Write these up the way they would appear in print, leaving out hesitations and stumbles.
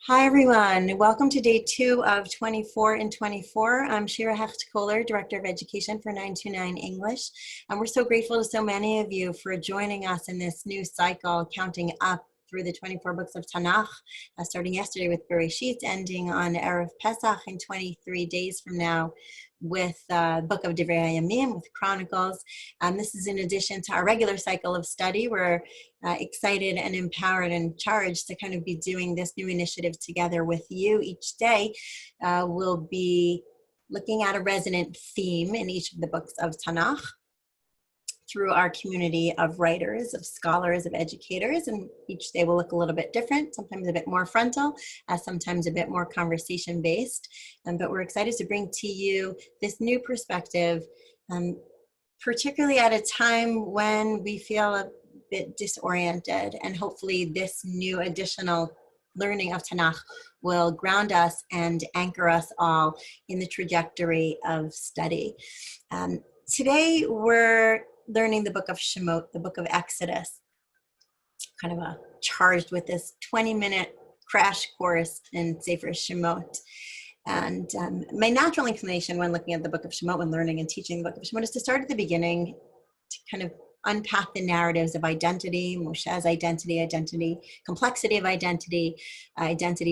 Hi, everyone. Welcome to day 2 of 24 in 24. I'm Shira Hecht-Kohler, Director of Education for 929 English. And we're so grateful to so many of you for joining us in this new cycle, counting up through the 24 books of Tanakh, starting yesterday with Bereshit, ending on Erev Pesach in 23 days from now with the book of Divrei Hayamim, with Chronicles. This is in addition to our regular cycle of study. We're excited and empowered and charged to kind of be doing this new initiative together with you each day. We'll be looking at a resonant theme in each of the books of Tanakh through our community of writers, of scholars, of educators, and each day will look a little bit different, sometimes a bit more frontal, sometimes a bit more conversation-based. But we're excited to bring to you this new perspective, particularly at a time when we feel a bit disoriented, and hopefully this new additional learning of Tanakh will ground us and anchor us all in the trajectory of study. Today we're learning the book of Shemot, the book of Exodus, kind of charged with this 20-minute crash course in Sefer Shemot. And my natural inclination when looking at the book of Shemot, when learning and teaching the book of Shemot, is to start at the beginning, to kind of unpack the narratives of identity, Moshe's identity, complexity of identity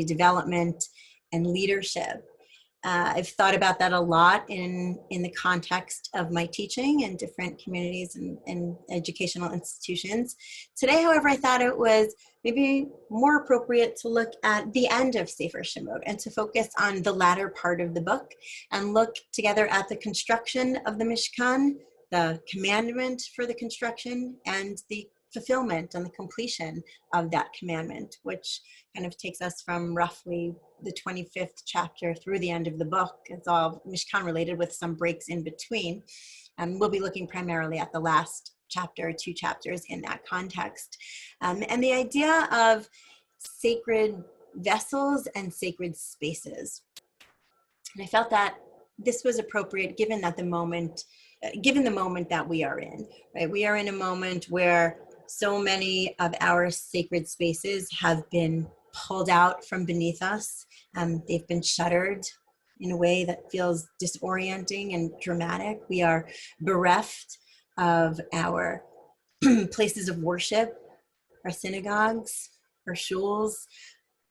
development, and leadership. I've thought about that a lot in the context of my teaching in different communities and educational institutions. Today, however, I thought it was maybe more appropriate to look at the end of Sefer Shemot and to focus on the latter part of the book and look together at the construction of the Mishkan, the commandment for the construction, and the fulfillment and the completion of that commandment, which kind of takes us from roughly the 25th chapter through the end of the book. It's all Mishkan related with some breaks in between. We'll be looking primarily at the last chapter, 2 chapters in that context. And the idea of sacred vessels and sacred spaces. And I felt that this was appropriate given the moment that we are in, right? We are in a moment where so many of our sacred spaces have been pulled out from beneath us. They've been shuttered in a way that feels disorienting and dramatic. We are bereft of our places of worship, our synagogues, our shuls,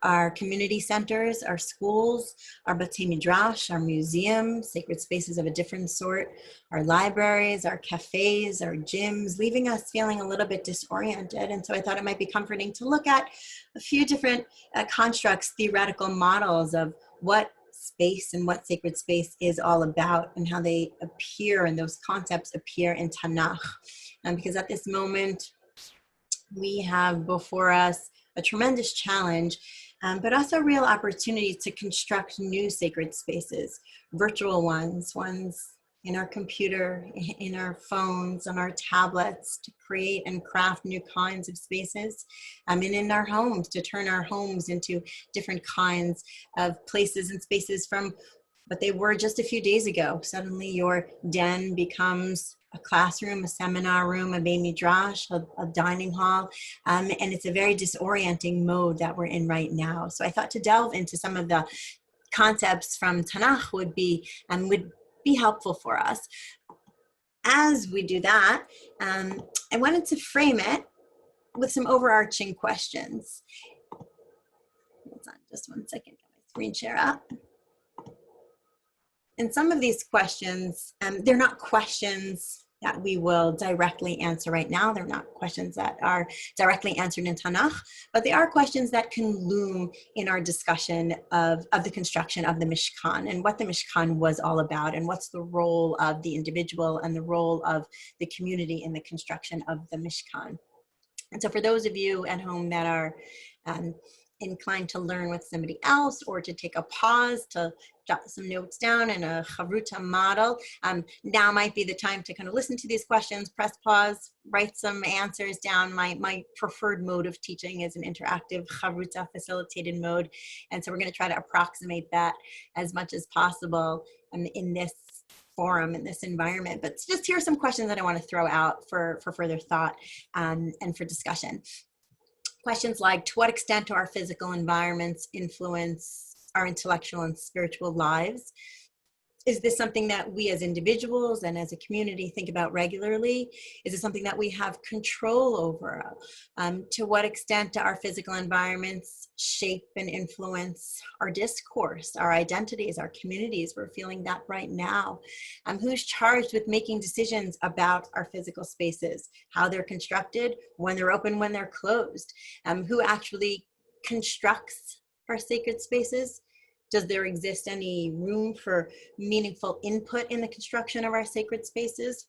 our community centers, our schools, our Batei Midrash, our museums, sacred spaces of a different sort, our libraries, our cafes, our gyms, leaving us feeling a little bit disoriented. And so I thought it might be comforting to look at a few different constructs, theoretical models of what space and what sacred space is all about and how they appear and those concepts appear in Tanakh. Because at this moment, we have before us a tremendous challenge, but also a real opportunity to construct new sacred spaces, virtual ones in our computer, in our phones, on our tablets, to create and craft new kinds of spaces, and in our homes, to turn our homes into different kinds of places and spaces from what they were just a few days ago. Suddenly your den becomes a classroom, a seminar room, a Beit Midrash, a dining hall, and it's a very disorienting mode that we're in right now. So I thought to delve into some of the concepts from Tanakh would be helpful for us. As we do that, I wanted to frame it with some overarching questions. Hold on just one second, get my screen share up. And some of these questions, they're not questions that we will directly answer right now. They're not questions that are directly answered in Tanakh, but they are questions that can loom in our discussion of the construction of the Mishkan and what the Mishkan was all about and what's the role of the individual and the role of the community in the construction of the Mishkan. And so for those of you at home that are inclined to learn with somebody else or to take a pause to jot some notes down in a Chavruta model, now might be the time to kind of listen to these questions, press pause, write some answers down. My preferred mode of teaching is an interactive Chavruta facilitated mode. And so we're going to try to approximate that as much as possible in this forum, in this environment. But just here are some questions that I want to throw out for further thought and for discussion. Questions like, to what extent do our physical environments influence our intellectual and spiritual lives? Is this something that we as individuals and as a community think about regularly? Is it something that we have control over? To what extent do our physical environments shape and influence our discourse, our identities, our communities? We're feeling that right now. Who's charged with making decisions about our physical spaces, how they're constructed, when they're open, when they're closed? Who actually constructs our sacred spaces? Does there exist any room for meaningful input in the construction of our sacred spaces?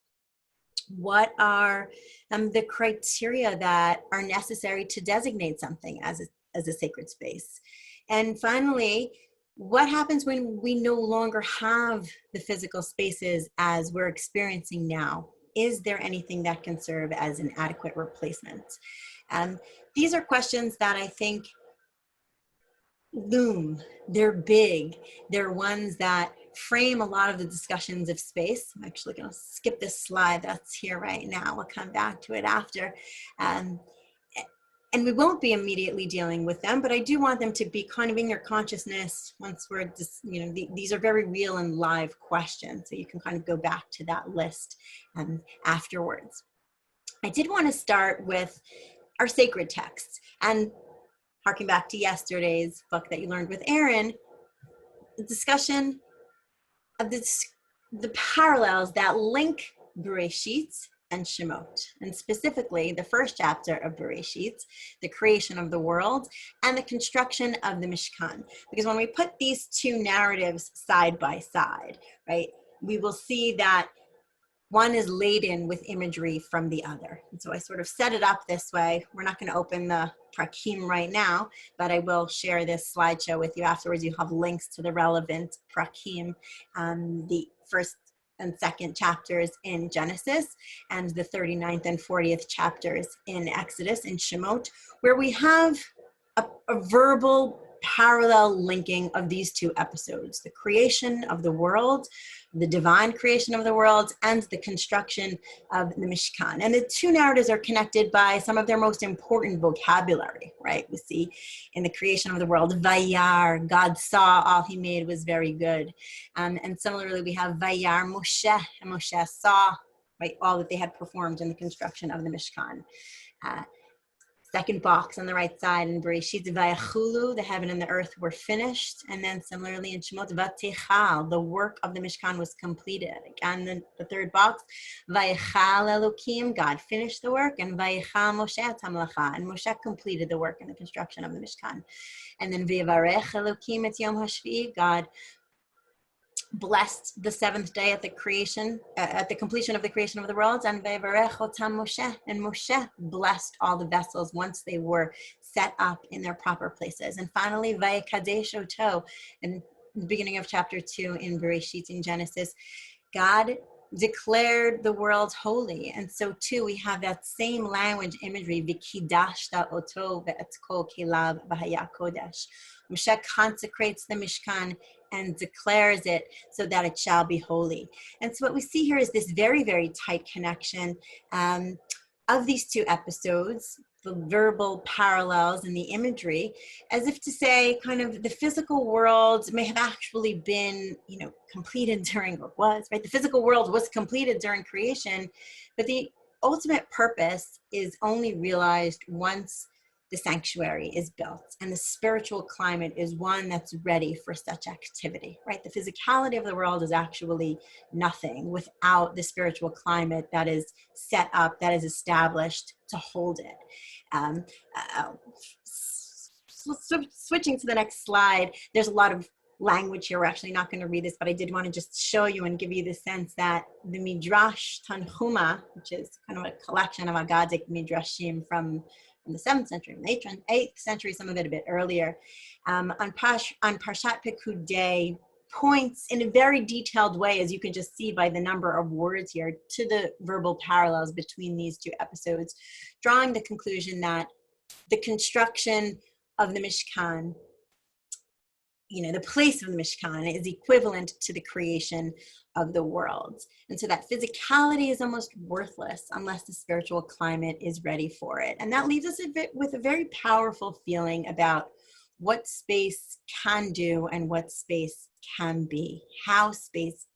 What are the criteria that are necessary to designate something as a sacred space? And finally, what happens when we no longer have the physical spaces as we're experiencing now? Is there anything that can serve as an adequate replacement? These are questions that I think loom. They're big. They're ones that frame a lot of the discussions of space. I'm actually going to skip this slide that's here right now. We'll come back to it after. And we won't be immediately dealing with them, but I do want them to be kind of in your consciousness once we're just, these are very real and live questions. So you can kind of go back to that list afterwards. I did want to start with our sacred texts. And harking back to yesterday's book that you learned with Erin, the discussion of the parallels that link Bereshit and Shemot, and specifically the first chapter of Bereshit, the creation of the world, and the construction of the Mishkan. Because when we put these two narratives side by side, right, we will see that one is laden with imagery from the other. And so I sort of set it up this way. We're not going to open the prakim right now, but I will share this slideshow with you afterwards. You have links to the relevant prakim, the first and second chapters in Genesis, and the 39th and 40th chapters in Exodus, in Shemot, where we have a verbal parallel linking of these two episodes: the creation of the world, the divine creation of the world, and the construction of the Mishkan. And the two narratives are connected by some of their most important vocabulary, right? We see in the creation of the world, Vayar, God saw all he made was very good. And similarly, we have Vayar Moshe, and Moshe saw, right, all that they had performed in the construction of the Mishkan. Second box on the right side in Bereshit, Vayachulu, the heaven and the earth were finished. And then similarly in Shemot, Vatechal, the work of the Mishkan was completed. Again, the third box, Vayechal Elokim, God finished the work, and Vayechal Moshe Tamlacha, and Moshe completed the work in the construction of the Mishkan. And then Vayivarech Elokim et Yom HaShvi, God blessed the seventh day at the creation, at the completion of the creation of the world, and Vayivarech otam Moshe, and Moshe blessed all the vessels once they were set up in their proper places. And finally, Vayikadesh oto, in the beginning of chapter 2 in Bereshit, in Genesis, God declared the world holy. And so too, we have that same language imagery, Vikidashta oto ve'etkol kelav v'haya kodesh. Moshe consecrates the Mishkan and declares it so that it shall be holy. And so what we see here is this very, very tight connection of these two episodes, the verbal parallels and the imagery, as if to say kind of the physical world may have actually been, completed during, or was, right? The physical world was completed during creation, but the ultimate purpose is only realized once the sanctuary is built and the spiritual climate is one that's ready for such activity, right? The physicality of the world is actually nothing without the spiritual climate that is set up, that is established to hold it. Switching to the next slide, there's a lot of language here. We're actually not going to read this, but I did want to just show you and give you the sense that the Midrash Tanhuma, which is kind of a collection of Aggadic Midrashim from the 7th century, 8th century, some of it a bit earlier, on Parshat Pekudei, points in a very detailed way, as you can just see by the number of words here, to the verbal parallels between these two episodes, drawing the conclusion that the construction of the Mishkan the place of the Mishkan is equivalent to the creation of the world. And so that physicality is almost worthless unless the spiritual climate is ready for it. And that leaves us with a very powerful feeling about what space can do and what space can be, how space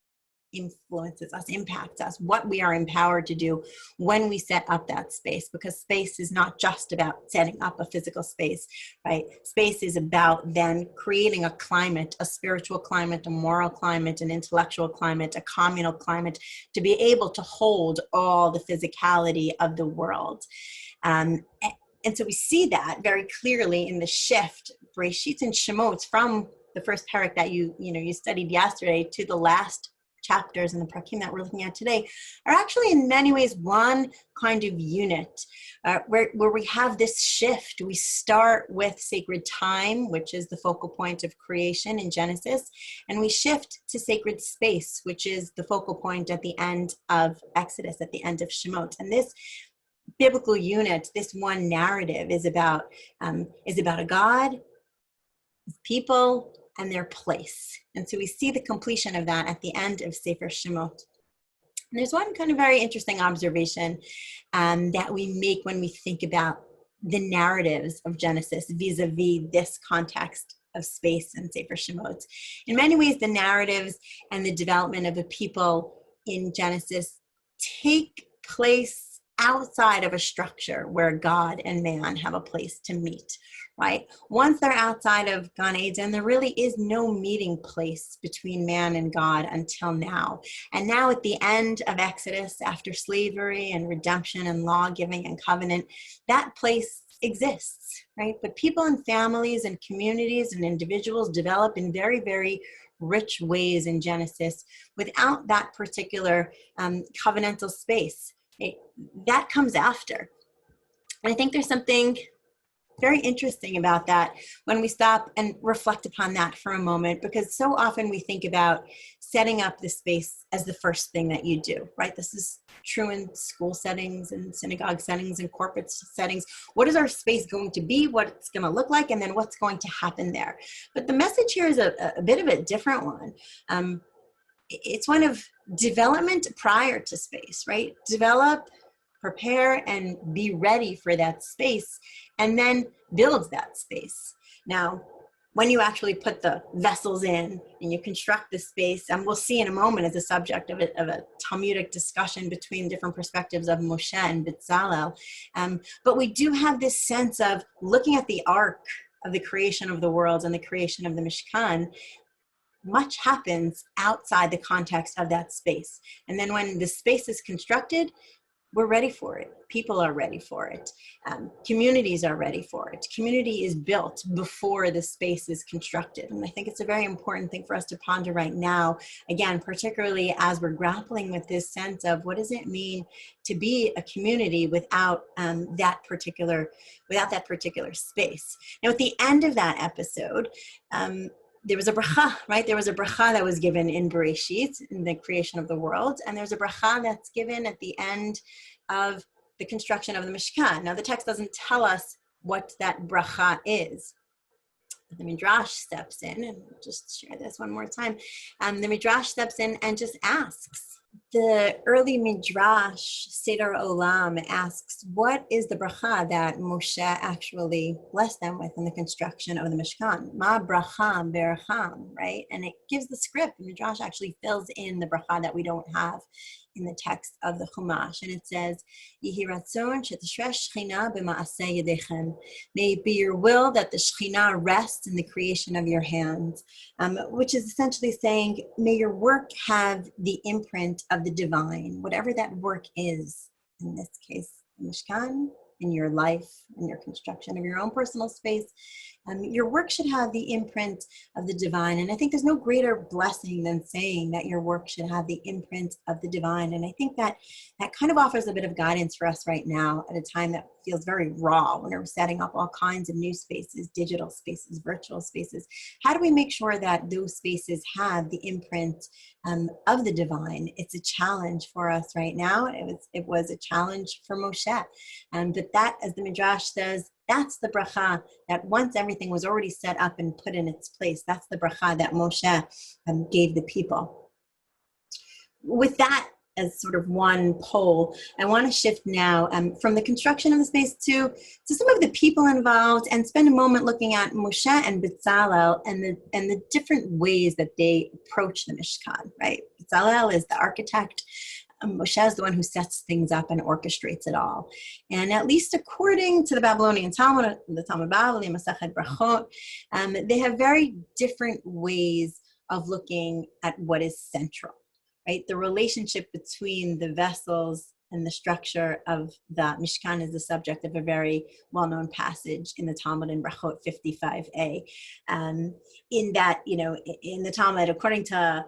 influences us, impacts us, what we are empowered to do when we set up that space, because space is not just about setting up a physical space, right? Space is about then creating a climate, a spiritual climate, a moral climate, an intellectual climate, a communal climate, to be able to hold all the physicality of the world. And so we see that very clearly in the shift, Bereshit and Shemot, from the first parak that you studied yesterday to the last chapters in the prakim that we're looking at today, are actually in many ways one kind of unit, where we have this shift. We start with sacred time, which is the focal point of creation in Genesis, and we shift to sacred space, which is the focal point at the end of Exodus, at the end of Shemot. And this biblical unit, this one narrative, is about a God, his people, and their place. And so we see the completion of that at the end of Sefer Shemot. And there's one kind of very interesting observation that we make when we think about the narratives of Genesis vis-a-vis this context of space and Sefer Shemot. In many ways, the narratives and the development of the people in Genesis take place outside of a structure where God and man have a place to meet, right? Once they're outside of Gan Eden, there really is no meeting place between man and God until now. And now at the end of Exodus, after slavery and redemption and law giving and covenant, that place exists, right? But people and families and communities and individuals develop in very, very rich ways in Genesis without that particular covenantal space. That comes after. And I think there's something very interesting about that when we stop and reflect upon that for a moment, because so often we think about setting up the space as the first thing that you do, right? This is true in school settings and synagogue settings and corporate settings. What is our space going to be? What it's going to look like? And then what's going to happen there? But the message here is a bit of a different one. It's one of development prior to space, right? Develop, prepare, and be ready for that space, and then build that space. Now, when you actually put the vessels in and you construct the space, and we'll see in a moment as a subject of a Talmudic discussion between different perspectives of Moshe and Bezalel, but we do have this sense of looking at the arc of the creation of the world and the creation of the Mishkan. Much happens outside the context of that space. And then when the space is constructed, we're ready for it. People are ready for it. Communities are ready for it. Community is built before the space is constructed. And I think it's a very important thing for us to ponder right now, again, particularly as we're grappling with this sense of what does it mean to be a community without that particular space. Now, at the end of that episode, there was a bracha, right? There was a bracha that was given in Bereshit, in the creation of the world, and there's a bracha that's given at the end of the construction of the Mishkan. Now, the text doesn't tell us what that bracha is. The Midrash steps in, and I'll just share this one more time. The Midrash steps in and just asks. The early Midrash, Seder Olam, asks, what is the bracha that Moshe actually blessed them with in the construction of the Mishkan? Ma bracham beracham, right? And it gives the script. The Midrash actually fills in the bracha that we don't have in the text of the Chumash. And it says, Yehi ratzon shetashresh Shechina b'maaseh yedechem. May it be your will that the Shechina rests in the creation of your hands, which is essentially saying, may your work have the imprint of the divine, whatever that work is, in this case, Mishkan, in your life, in your construction of your own personal space. Your work should have the imprint of the divine. And I think there's no greater blessing than saying that your work should have the imprint of the divine. And I think that kind of offers a bit of guidance for us right now at a time that feels very raw when we're setting up all kinds of new spaces, digital spaces, virtual spaces. How do we make sure that those spaces have the imprint of the divine? It's a challenge for us right now. It was a challenge for Moshe. But that, as the Midrash says, That's the bracha that once everything was already set up and put in its place, that's the bracha that Moshe gave the people. With that as sort of one pole, I want to shift now from the construction of the space to some of the people involved, and spend a moment looking at Moshe and Bezalel and the different ways that they approach the Mishkan, right? Bezalel is the architect. Moshe is the one who sets things up and orchestrates it all. And at least according to the Babylonian Talmud, the Talmud Bavli, Masechet Brachot, they have very different ways of looking at what is central, right? The relationship between the vessels and the structure of the Mishkan is the subject of a very well-known passage in the Talmud in Brachot 55a. In that, in the Talmud, according to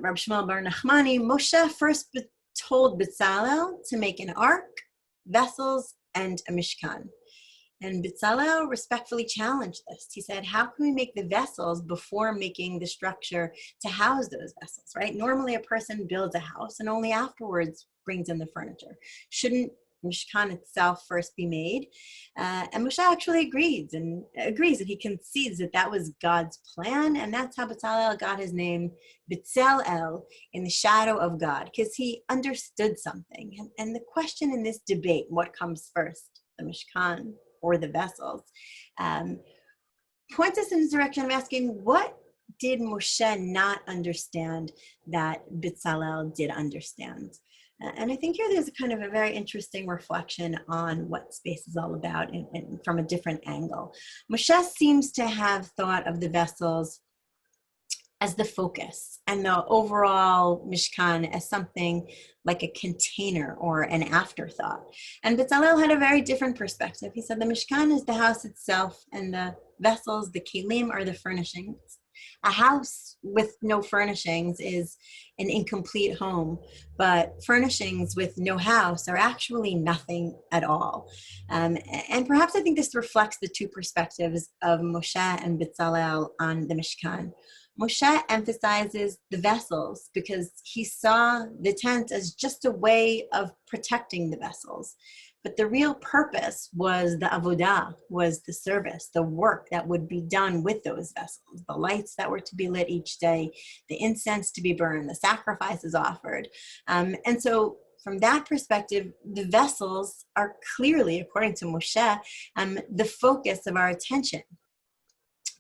Rabbi Shmuel bar Nachmani, Moshe first told Bezalel to make an ark, vessels, and a Mishkan. And Bezalel respectfully challenged this. He said, how can we make the vessels before making the structure to house those vessels, right? Normally a person builds a house and only afterwards brings in the furniture. Shouldn't Mishkan itself first be made? And Moshe actually agrees, and he concedes that was God's plan, and that's how Bezalel got his name, B'Tselel, in the shadow of God, because he understood something. And the question in this debate, what comes first, the Mishkan or the vessels, points us in the direction of asking, what did Moshe not understand that Bezalel did understand? And I think here there's a kind of a very interesting reflection on what space is all about, and from a different angle. Moshe seems to have thought of the vessels as the focus, and the overall Mishkan as something like a container or an afterthought. And Bezalel had a very different perspective. He said the Mishkan is the house itself, and the vessels, the kelim, are the furnishings. A house with no furnishings is an incomplete home, but furnishings with no house are actually nothing at all. And perhaps I think this reflects the two perspectives of Moshe and Bezalel on the Mishkan. Moshe emphasizes the vessels because he saw the tent as just a way of protecting the vessels. But the real purpose was the avodah, was the service, the work that would be done with those vessels, the lights that were to be lit each day, the incense to be burned, the sacrifices offered. And so from that perspective, the vessels are clearly, according to Moshe, the focus of our attention.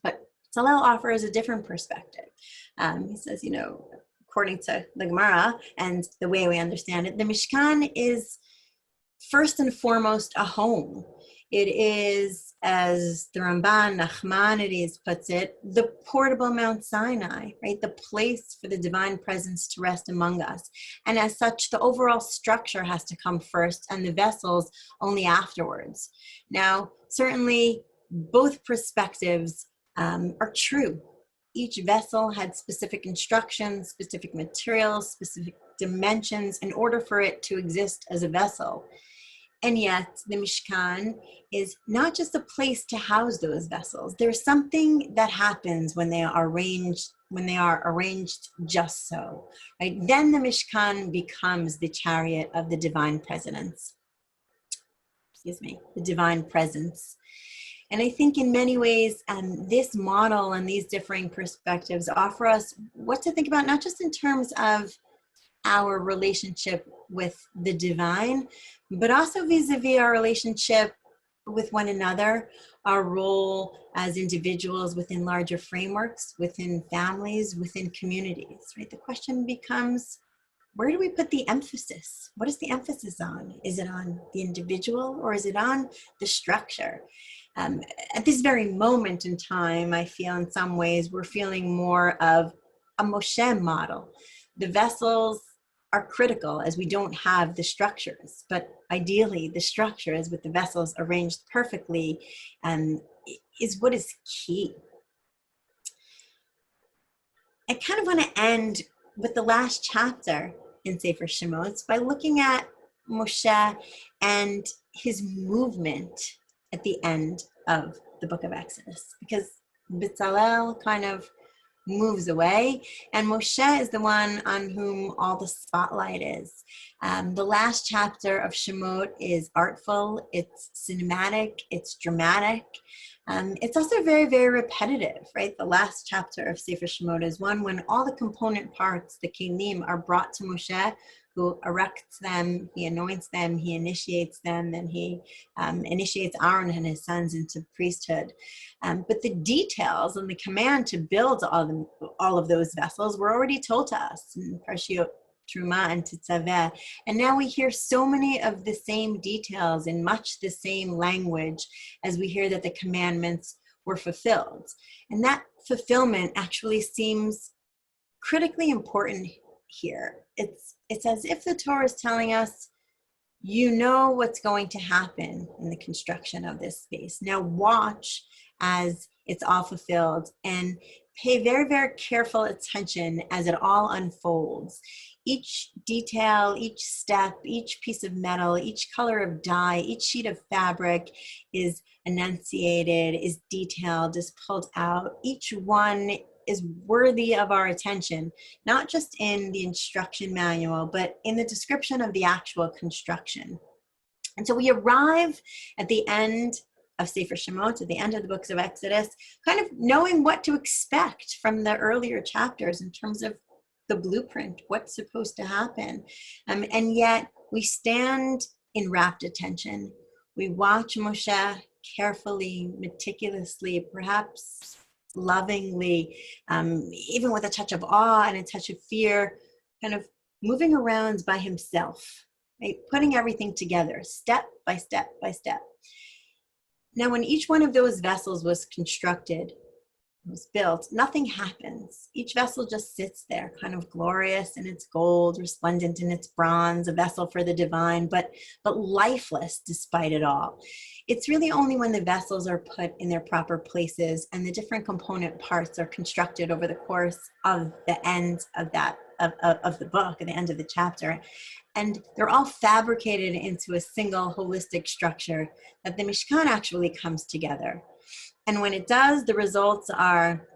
But Bezalel offers a different perspective. He says, according to the Gemara and the way we understand it, the Mishkan is first and foremost a home. It is, as the Ramban Nachmanides puts it, the portable Mount Sinai, right? The place for the divine presence to rest among us. And as such, the overall structure has to come first and the vessels only afterwards. Now, certainly both perspectives are true. Each vessel had specific instructions, specific materials, specific dimensions in order for it to exist as a vessel. And yet the Mishkan is not just a place to house those vessels. There's something that happens when they are arranged just so, right? Then the Mishkan becomes the chariot of the divine presence. The divine presence. And I think in many ways, this model and these differing perspectives offer us what to think about, not just in terms of our relationship with the divine, but also vis-a-vis our relationship with one another, our role as individuals within larger frameworks, within families, within communities, right? The question becomes, where do we put the emphasis? What is the emphasis on? Is it on the individual or is it on the structure? At this very moment in time, I feel in some ways we're feeling more of a Moshe model. The vessels are critical as we don't have the structures, but ideally the structures with the vessels arranged perfectly is what is key. I kind of want to end with the last chapter in Sefer Shemot by looking at Moshe and his movement at the end of the book of Exodus, because Bezalel kind of moves away, and Moshe is the one on whom all the spotlight is. The last chapter of Shemot is artful, it's cinematic, it's dramatic. It's also very, very repetitive, right? The last chapter of Sefer Shemot is one when all the component parts, the kelim, are brought to Moshe, who erects them, he anoints them, he initiates them, and he initiates Aaron and his sons into priesthood. But the details and the command to build all of those vessels were already told to us in Parshiot Truma and Tetzaveh. And now we hear so many of the same details in much the same language as we hear that the commandments were fulfilled. And that fulfillment actually seems critically important here. It's as if the Torah is telling us, you know what's going to happen in the construction of this space. Now watch as it's all fulfilled and pay very, very careful attention as it all unfolds. Each detail, each step, each piece of metal, each color of dye, each sheet of fabric is enunciated, is detailed, is pulled out. Each one is worthy of our attention, not just in the instruction manual, but in the description of the actual construction. And so we arrive at the end of Sefer Shemot, at the end of the books of Exodus, kind of knowing what to expect from the earlier chapters in terms of the blueprint, what's supposed to happen. And yet we stand in rapt attention. We watch Moshe carefully, meticulously, perhaps lovingly, even with a touch of awe and a touch of fear, kind of moving around by himself, right? Putting everything together, step by step by step. Now, when each one of those vessels was constructed, was built, nothing happens. Each vessel just sits there, kind of glorious in its gold, resplendent in its bronze, a vessel for the divine, but lifeless despite it all. It's really only when the vessels are put in their proper places and the different component parts are constructed over the course of the end of the book, at the end of the chapter, and they're all fabricated into a single holistic structure, that the Mishkan actually comes together. And when it does, the results are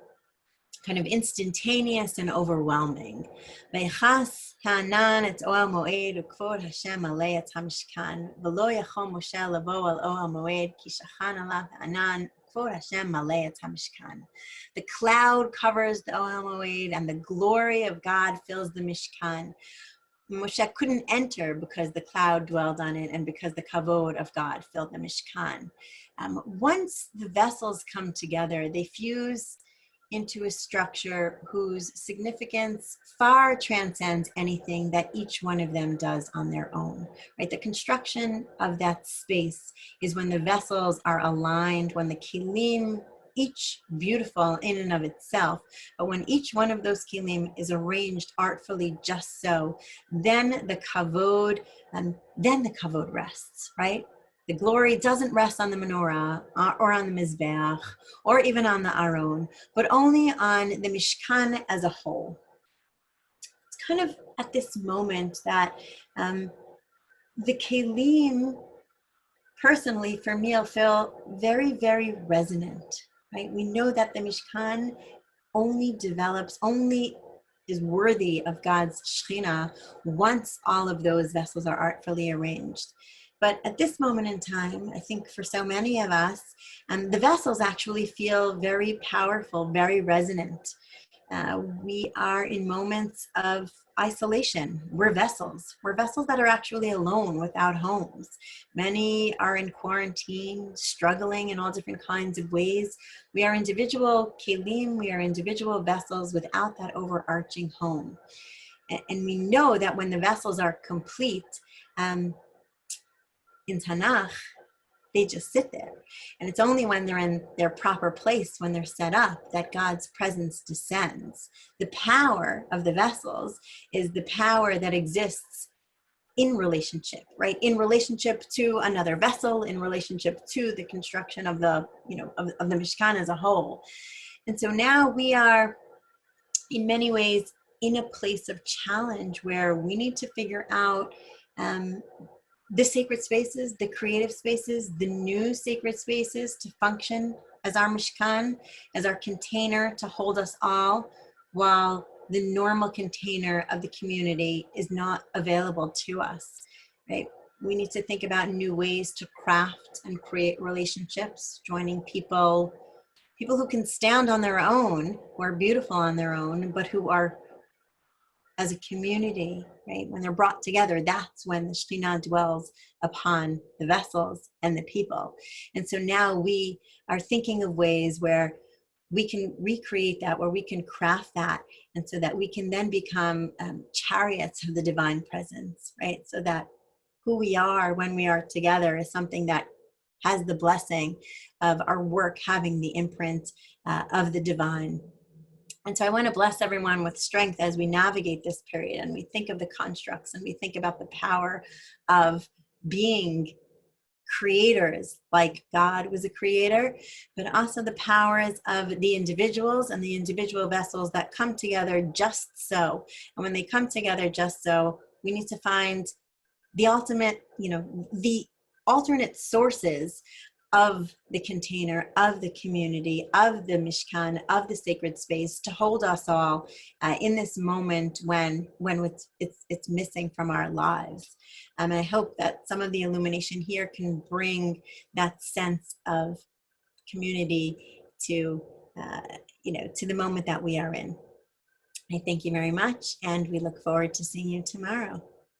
kind of instantaneous and overwhelming. Vaychas ha'anan et ohel moed ukvod Hashem alei et hamishkan v'lo yachol Moshe lavo al ohel moed ki shachan alav ha'anan ukvod Hashem alei et hamishkan. The cloud covers the ohel moed and the glory of God fills the Mishkan. Moshe couldn't enter because the cloud dwelled on it and because the kavod of God filled the Mishkan. Once the vessels come together, they fuse into a structure whose significance far transcends anything that each one of them does on their own, right? The construction of that space is when the vessels are aligned, when the kelim, each beautiful in and of itself, but when each one of those kelim is arranged artfully just so, then the kavod rests, right? The glory doesn't rest on the menorah or on the mizbeach or even on the aron, but only on the Mishkan as a whole. It's kind of at this moment that the kelim, personally, for me, feel very, very resonant, right? We know that the Mishkan only is worthy of God's Shekhinah once all of those vessels are artfully arranged. But at this moment in time, I think for so many of us, the vessels actually feel very powerful, very resonant. We are in moments of isolation. We're vessels. We're vessels that are actually alone without homes. Many are in quarantine, struggling in all different kinds of ways. We are individual kelim, we are individual vessels without that overarching home. And we know that when the vessels are complete, in Tanakh, they just sit there. And it's only when they're in their proper place, when they're set up, that God's presence descends. The power of the vessels is the power that exists in relationship, right? In relationship to another vessel, in relationship to the construction of the, of the Mishkan as a whole. And so now we are, in many ways, in a place of challenge where we need to figure out the sacred spaces, the creative spaces, the new sacred spaces to function as our mishkan, as our container to hold us all, while the normal container of the community is not available to us, right? We need to think about new ways to craft and create relationships, joining people who can stand on their own, who are beautiful on their own, but who are as a community, right? When they're brought together, that's when the Shekhinah dwells upon the vessels and the people. And so now we are thinking of ways where we can recreate that, where we can craft that, and so that we can then become chariots of the divine presence, right? So that who we are when we are together is something that has the blessing of our work having the imprint of the divine. And so I want to bless everyone with strength as we navigate this period and we think of the constructs and we think about the power of being creators, like God was a creator, but also the powers of the individuals and the individual vessels that come together just so. And when they come together just so, we need to find the ultimate, the alternate sources of the container, of the community, of the Mishkan, of the sacred space to hold us all in this moment when it's missing from our lives. And I hope that some of the illumination here can bring that sense of community to, to the moment that we are in. I thank you very much, and we look forward to seeing you tomorrow.